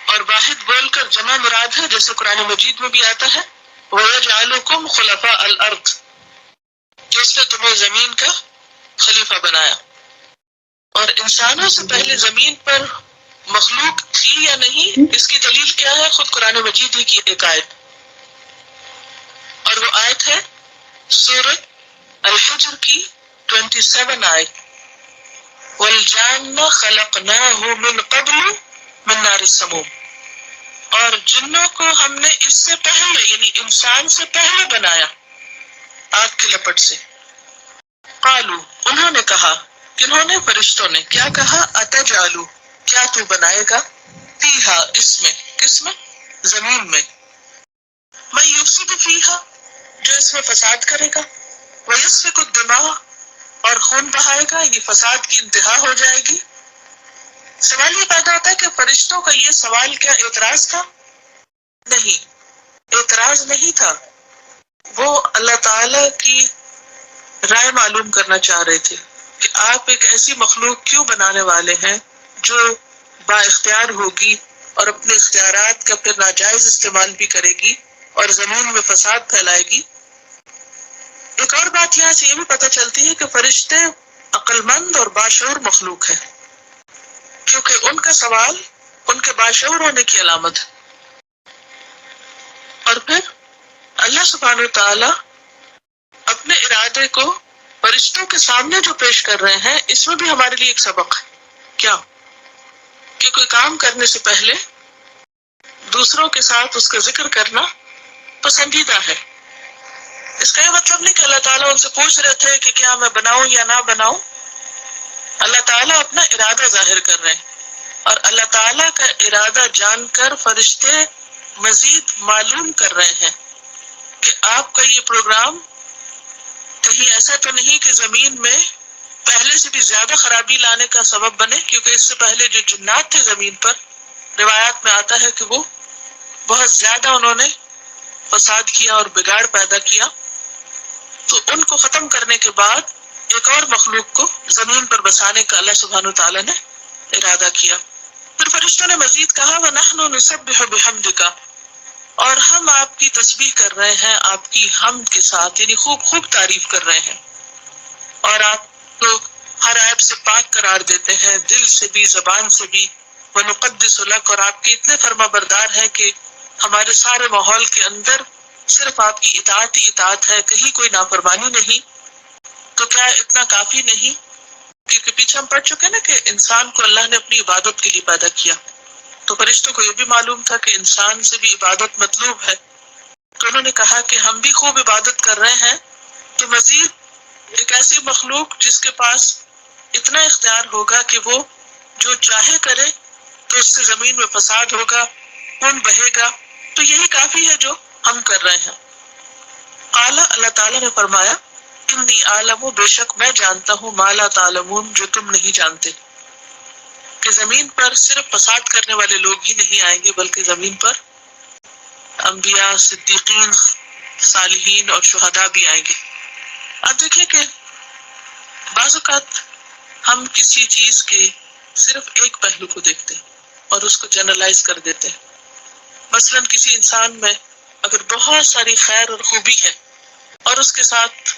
اور واحد بول کر جمع مراد ہے، جیسے قرآن مجید میں بھی آتا ہے وَيَجْعَلُكُمْ خُلَفَاءَ الْأَرْضِ، جس نے تمہیں زمین کا خلیفہ بنایا. اور انسانوں سے پہلے زمین پر مخلوق تھی یا نہیں، اس کی دلیل کیا ہے؟ خود قرآن مجید ہی کی ایک آیت، اور وہ آیت ہے سورۃ الحجر کی 27 آیت، وَالْجَانَّ خَلَقْنَاهُ مِنْ قَبْلُ مِنْ نَارِ السَّمُومِ، اور جنوں کو ہم نے اس سے پہلے یعنی انسان سے پہلے بنایا آگ کی لپٹ سے. قالو، انہوں نے کہا، کنہوں نے؟ فرشتوں نے. کیا کہا؟ اتجعلو، کیا تو بنائے گا؟ فیہا، اس میں، کس میں؟ زمین میں. من یفسد فیہا، جو اس میں فساد کرے گا. ویسفک الدماء، اور خون بہائے گا، یہ فساد کی انتہا ہو جائے گی. سوال یہ پیدا ہوتا ہے کہ فرشتوں کا یہ سوال کیا اعتراض تھا؟ نہیں، اعتراض نہیں تھا. وہ اللہ تعالی کی رائے معلوم کرنا چاہ رہے تھے کہ آپ ایک ایسی مخلوق کیوں بنانے والے ہیں جو با اختیار ہوگی اور اپنے اختیارات کا پھر ناجائز استعمال بھی کرے گی اور زمین میں فساد پھیلائے گی. ایک اور بات یہاں سے یہ بھی پتہ چلتی ہے کہ فرشتے عقل مند اور باشعور مخلوق ہیں، کیونکہ ان کا سوال ان کے باشعور ہونے کی علامت ہے. اور پھر اللہ سبحانہ وتعالی اپنے ارادے کو فرشتوں کے سامنے جو پیش کر رہے ہیں، اس میں بھی ہمارے لیے ایک سبق ہے. کیا؟ کہ کوئی کام کرنے سے پہلے دوسروں کے ساتھ اس کا ذکر کرنا پسندیدہ ہے. اس کا یہ مطلب نہیں کہ اللہ تعالیٰ ان سے پوچھ رہے تھے کہ کیا میں بناؤں یا نہ بناؤں. اللہ تعالیٰ اپنا ارادہ ظاہر کر رہے ہیں، اور اللہ تعالیٰ کا ارادہ جان کر فرشتے مزید معلوم کر رہے ہیں کہ آپ کا یہ پروگرام کہیں ایسا تو نہیں کہ زمین میں پہلے سے بھی زیادہ خرابی لانے کا سبب بنے. کیونکہ اس سے پہلے جو جنات تھے زمین پر، روایات میں آتا ہے کہ وہ بہت زیادہ انہوں نے فساد کیا اور بگاڑ پیدا کیا. تو ان کو ختم کرنے کے بعد ایک اور مخلوق کو زمین پر بسانے کا اللہ سبحانہ وتعالی نے ارادہ کیا. پھر فرشتوں نے مزید کہا وَنَحْنُ نُسَبِّحُ بِحَمْدِكَ، اور ہم آپ کی تسبیح کر رہے ہیں آپ کی حمد کے ساتھ، یعنی خوب خوب تعریف کر رہے ہیں، اور آپ کو ہر عیب سے پاک قرار دیتے ہیں، دل سے بھی، زبان سے بھی، وَنُقَدِّسُ لَكَ، اور آپ کے اتنے فرما بردار ہیں کہ ہمارے سارے ماحول کے اندر صرف آپ کی اطاعت ہی اطاعت ہے، کہیں کوئی نافرمانی نہیں. تو کیا اتنا کافی نہیں؟ کیونکہ پیچھے ہم پڑھ چکے نا کہ انسان کو اللہ نے اپنی عبادت کے لیے پیدا کیا، تو فرشتوں کو یہ بھی معلوم تھا کہ انسان سے بھی عبادت مطلوب ہے. تو انہوں نے کہا کہ ہم بھی خوب عبادت کر رہے ہیں، تو مزید ایک ایسی مخلوق جس کے پاس اتنا اختیار ہوگا کہ وہ جو چاہے کرے، تو اس سے زمین میں فساد ہوگا، خون بہے گا، تو یہی کافی ہے جو ہم کر رہے ہیں. قال، اللہ تعالیٰ نے فرمایا، انی عالم، بے شک میں جانتا ہوں، ما لا تعلمون، جو تم نہیں جانتے. کہ زمین پر صرف فساد کرنے والے لوگ ہی نہیں آئیں گے، بلکہ زمین پر انبیاء، صدیقین، صالحین اور شہداء بھی آئیں گے. اب دیکھیں کہ بعض اوقات ہم کسی چیز کے صرف ایک پہلو کو دیکھتے ہیں اور اس کو جنرلائز کر دیتے ہیں. مثلا کسی انسان میں اگر بہت ساری خیر اور خوبی ہے اور اس کے ساتھ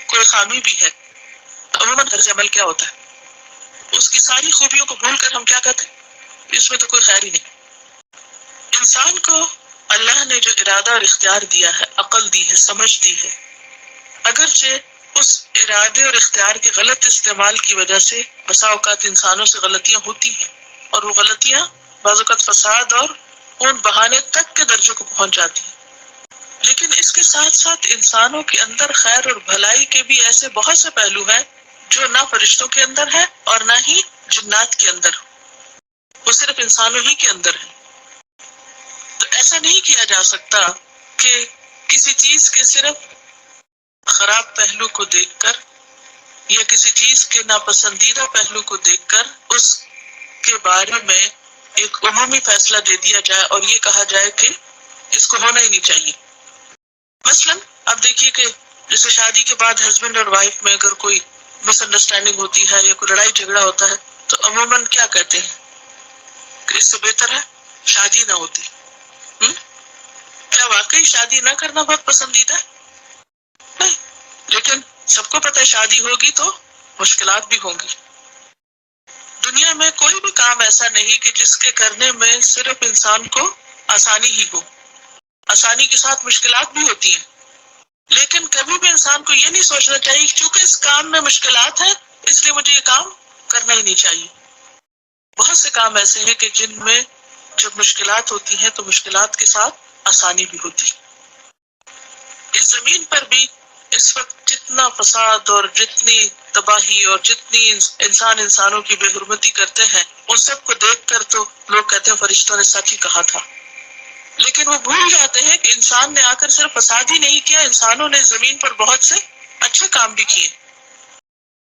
کوئی خامی بھی ہے، تو عموماً طرز عمل کیا ہوتا ہے؟ اس کی ساری خوبیوں کو بھول کر ہم کیا کہتے ہیں؟ اس میں تو کوئی خیر ہی نہیں. انسان کو اللہ نے جو ارادہ اور اختیار دیا ہے، عقل دی ہے، سمجھ دی ہے، اگرچہ اس ارادے اور اختیار کے غلط استعمال کی وجہ سے بسا اوقات انسانوں سے غلطیاں ہوتی ہیں، اور وہ غلطیاں بعض اوقات فساد اور خون بہانے تک کے درجے کو پہنچ جاتی ہیں. لیکن اس کے ساتھ ساتھ انسانوں کے اندر خیر اور بھلائی کے بھی ایسے بہت سے پہلو ہیں جو نہ فرشتوں کے اندر ہے اور نہ ہی جنات کے اندر، وہ صرف انسانوں ہی کے اندر ہے. تو ایسا نہیں کیا جا سکتا کہ کسی چیز کے صرف خراب پہلو کو دیکھ کر یا کسی چیز کے ناپسندیدہ پہلو کو دیکھ کر اس کے بارے میں ایک عمومی فیصلہ دے دیا جائے اور یہ کہا جائے کہ اس کو ہونا ہی نہیں چاہیے. مثلا اب دیکھیے کہ جیسے شادی کے بعد ہسبینڈ اور وائف میں اگر کوئی مس انڈرسٹینڈنگ ہوتی ہے یا کوئی لڑائی جھگڑا ہوتا ہے، تو عموماً کیا کہتے ہیں کہ اس سے بہتر ہے شادی نہ ہوتی. کیا واقعی شادی نہ کرنا بہت پسندیدہ ہے؟ نہیں، لیکن سب کو پتہ ہے شادی ہوگی تو مشکلات بھی ہوں گی. دنیا میں کوئی بھی کام ایسا نہیں کہ جس کے کرنے میں صرف انسان کو آسانی ہی ہو. آسانی کے ساتھ مشکلات بھی ہوتی ہیں، لیکن کبھی بھی انسان کو یہ نہیں سوچنا چاہیے کہ چونکہ اس کام میں مشکلات ہیں اس لیے مجھے یہ کام کرنا ہی نہیں چاہیے. بہت سے کام ایسے ہیں کہ جن میں جب مشکلات ہوتی ہیں تو مشکلات کے ساتھ آسانی بھی ہوتی. اس زمین پر بھی اس وقت جتنا فساد اور جتنی تباہی اور جتنی انسانوں کی بے حرمتی کرتے ہیں، ان سب کو دیکھ کر تو لوگ کہتے ہیں فرشتوں نے سچ ہی کہا تھا. لیکن وہ بھول جاتے ہیں کہ انسان نے آ کر صرف فساد ہی نہیں کیا، انسانوں نے زمین پر بہت سے اچھے کام بھی کیے.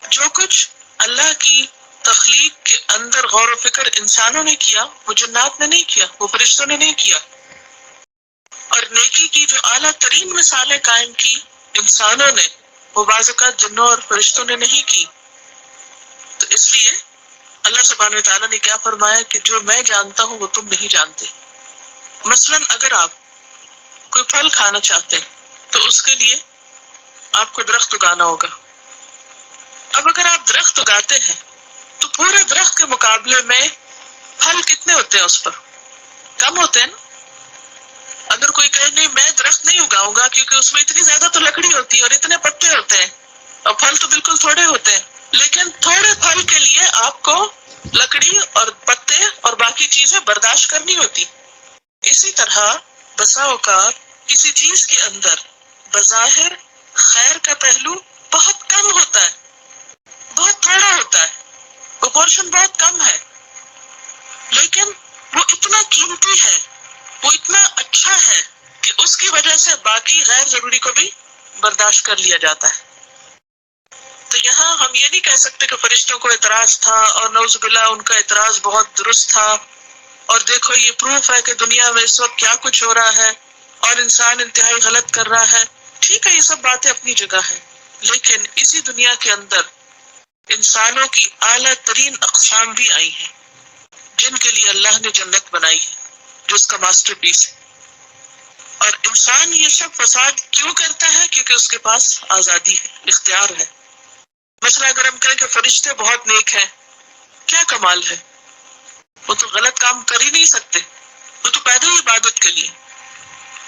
جو کچھ اللہ کی تخلیق کے اندر غور و فکر انسانوں نے کیا، وہ جنات نے نہیں کیا، وہ فرشتوں نے نہیں کیا. اور نیکی کی جو اعلیٰ ترین مثالیں قائم کی انسانوں نے، وہ بعض اوقات جنوں اور فرشتوں نے نہیں کی. تو اس لیے اللہ سبحانہ و تعالیٰ نے کیا فرمایا کہ جو میں جانتا ہوں وہ تم نہیں جانتے. مثلا اگر آپ کوئی پھل کھانا چاہتے ہیں تو اس کے لیے آپ کو درخت اگانا ہوگا. اب اگر آپ درخت اگاتے ہیں تو پورے درخت کے مقابلے میں پھل کتنے ہوتے ہیں؟ اس پر کم ہوتے ہیں نا. اگر کوئی کہے نہیں میں درخت نہیں اگاؤں گا کیونکہ اس میں اتنی زیادہ تو لکڑی ہوتی ہے اور اتنے پتے ہوتے ہیں اور پھل تو بالکل تھوڑے ہوتے ہیں، لیکن تھوڑے پھل کے لیے آپ کو لکڑی اور پتے اور باقی چیزیں برداشت کرنی ہوتی. اسی طرح بسا اوقات کسی چیز کے اندر بظاہر خیر کا پہلو بہت کم ہوتا ہے، بہت تھوڑا ہوتا ہے، پرپورشن بہت کم ہے، لیکن وہ اتنا قیمتی ہے، وہ اتنا اچھا ہے کہ اس کی وجہ سے باقی غیر ضروری کو بھی برداشت کر لیا جاتا ہے. تو یہاں ہم یہ نہیں کہہ سکتے کہ فرشتوں کو اعتراض تھا اور نعوذ باللہ ان کا اعتراض بہت درست تھا اور دیکھو یہ پروف ہے کہ دنیا میں اس وقت کیا کچھ ہو رہا ہے اور انسان انتہائی غلط کر رہا ہے. ٹھیک ہے، یہ سب باتیں اپنی جگہ ہیں، لیکن اسی دنیا کے اندر انسانوں کی اعلیٰ ترین اقسام بھی آئی ہیں جن کے لیے اللہ نے جنت بنائی ہے جو اس کا ماسٹر پیس ہے. اور انسان یہ سب فساد کیوں کرتا ہے؟ کیونکہ اس کے پاس آزادی ہے، اختیار ہے. مثلا اگر ہم کہیں کہ فرشتے بہت نیک ہیں، کیا کمال ہے؟ وہ تو غلط کام کر ہی نہیں سکتے، وہ تو پیدا ہی عبادت کے لیے.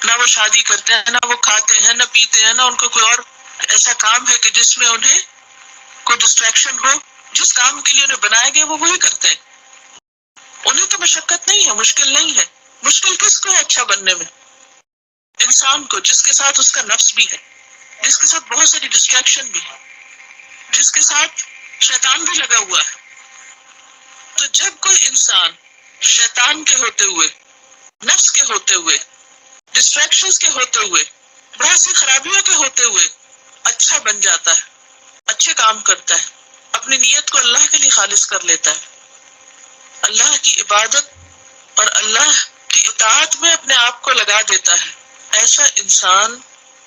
نہ وہ شادی کرتے ہیں، نہ وہ کھاتے ہیں، نہ پیتے ہیں، نہ ان کو کوئی اور ایسا کام ہے کہ جس میں انہیں کوئی ڈسٹریکشن ہو. جس کام کے لیے انہیں بنایا گیا وہ وہی کرتے ہیں. انہیں تو مشقت نہیں ہے، مشکل نہیں ہے. مشکل کس کو ہے اچھا بننے میں؟ انسان کو، جس کے ساتھ اس کا نفس بھی ہے، جس کے ساتھ بہت ساری ڈسٹریکشن بھی ہے، جس کے ساتھ شیطان بھی لگا ہوا ہے. تو جب کوئی انسان شیطان کے ہوتے ہوئے، نفس کے ہوتے ہوئے، ڈسٹریکشنز کے ہوتے ہوئے، بہت سی خرابیوں کے ہوتے ہوئے اچھا بن جاتا ہے، اچھے کام کرتا ہے، اپنی نیت کو اللہ کے لیے خالص کر لیتا ہے، اللہ کی عبادت اور اللہ کی اطاعت میں اپنے آپ کو لگا دیتا ہے، ایسا انسان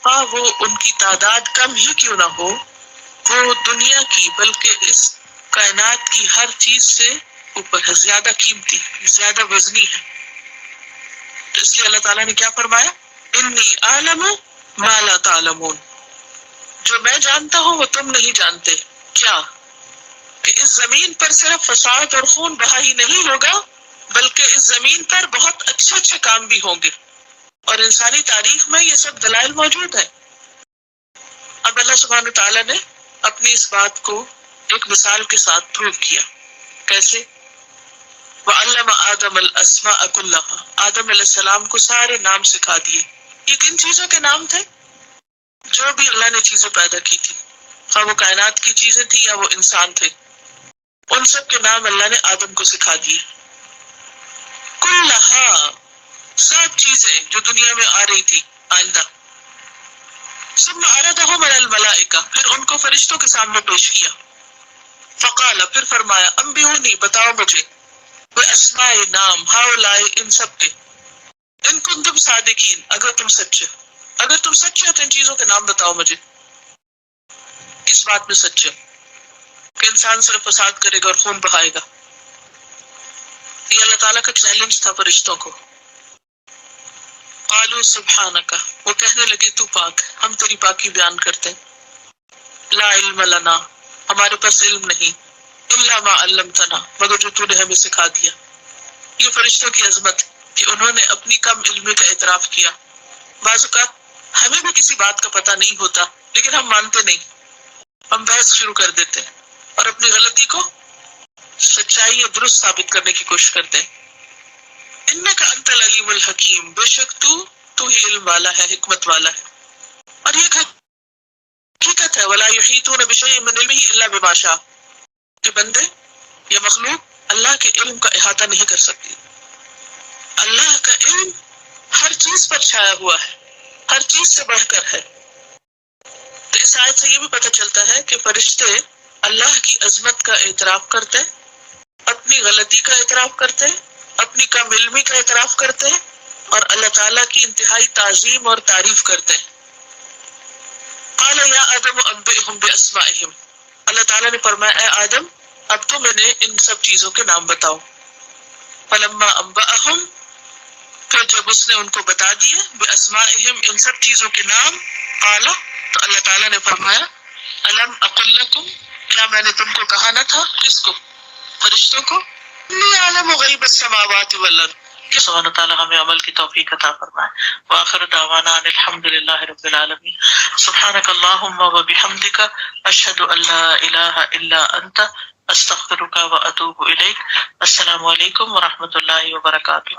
وہ ان کی تعداد کم ہی کیوں نہ ہو، وہ دنیا کی بلکہ اس کائنات کی ہر چیز سے اوپر ہے، زیادہ قیمتی، زیادہ وزنی ہے. تو اس لیے اللہ تعالیٰ نے کیا فرمایا؟ انی اعلم ما لا تعلمون، جو میں جانتا ہوں وہ تم نہیں جانتے. کیا؟ کہ اس زمین پر صرف فساد اور خون بہا ہی نہیں ہوگا، بلکہ اس زمین پر بہت اچھے اچھے کام بھی ہوں گے، اور انسانی تاریخ میں یہ سب دلائل موجود ہیں. اب اللہ سبحانہ تعالیٰ نے اپنی اس بات کو ایک مثال کے ساتھ پروو کیا. کیسے؟ وَعَلَّمَ آدَمَ الْأَسْمَاءَ كُلَّهَا، آدم علیہ السلام کو سارے نام سکھا دیے. یہ کن چیزوں کے نام تھے؟ جو بھی اللہ نے چیزیں پیدا کی تھی، خواہ وہ کائنات کی چیزیں تھی یا وہ انسان تھے، ان سب کے نام اللہ نے آدم کو سکھا دیے. کلہا، سب چیزیں جو دنیا میں آ رہی تھی آئندہ. ثم عرضهم على الملائکہ، پھر ان کو فرشتوں کے سامنے پیش کیا. فقال، پھر فرمایا، انبئونی، بتاؤ مجھے، باسماء، نام، ہؤلاء، ان سب کے، ان کنتم صادقین، اگر تم سچے، اگر تم سچے ہو تو ان چیزوں کے نام بتاؤ مجھے. کس بات میں سچے؟ کہ انسان صرف فساد کرے گا اور خون بہائے گا. یہ اللہ تعالیٰ کا چیلنج تھا فرشتوں کو. قالوا سبحانک، وہ کہنے لگے تو پاک ہے، ہم تیری پاکی بیان کرتے ہیں. لا علم لنا، ہمارے پاس علم نہیں، الا ما علمتنا، مگر جو تو نے ہمیں سکھا دیا. یہ فرشتوں کی عظمت کہ انہوں نے اپنی کم علمی کا اعتراف کیا. بعض اوقات ہمیں بھی کسی بات کا پتہ نہیں ہوتا لیکن ہم مانتے نہیں، ہم بحث شروع کر دیتے ہیں اور اپنی غلطی کو سچائی یا درست ثابت کرنے کی کوشش کرتے ہیں. انک انت العلیم الحکیم، بے شک تو ہی علم والا ہے، حکمت والا ہے. اور یہ حقیقت ہے، ولا یحیطون بشیء من علمہ الا بما شاء، کہ بندے یا مخلوق اللہ کے علم کا احاطہ نہیں کر سکتی. اللہ کا علم ہر چیز پر چھایا ہوا ہے، ہر چیز سے بڑھ کر ہے. تو اس آیت سے یہ بھی پتہ چلتا ہے کہ فرشتے اللہ کی عظمت کا اعتراف کرتے، اپنی غلطی کا اعتراف کرتے، اپنی کم علمی کا اعتراف کرتے اور اللہ تعالیٰ کی انتہائی تعظیم اور تعریف کرتے. قال یا آدم انبئہم باسمائہم، اللہ تعالیٰ نے فرمایا اے آدم اب تو میں نے ان سب چیزوں کے نام بتاؤ. فلما انبأہم، پھر جب اس نے ان کو بتا دیے، باسمائہم، ان سب چیزوں کے نام، قال، تو اللہ تعالیٰ نے فرمایا الم اقل لکم، کیا میں نے تم کو کہا نہ تھا؟ کس کو؟ فرشتوں کو. انی اعلم غیب السماوات والارض، کہ سبحانہ تعالیٰ ہمیں عمل کی توفیق عطا فرمائے. وآخر دعوانا ان الحمد للہ رب العالمین. سبحانک اللہم وبحمدک، اشہد ان لا الہ الا انت، استغفرک واتوب الیک. السلام علیکم ورحمۃ اللہ وبرکاتہ.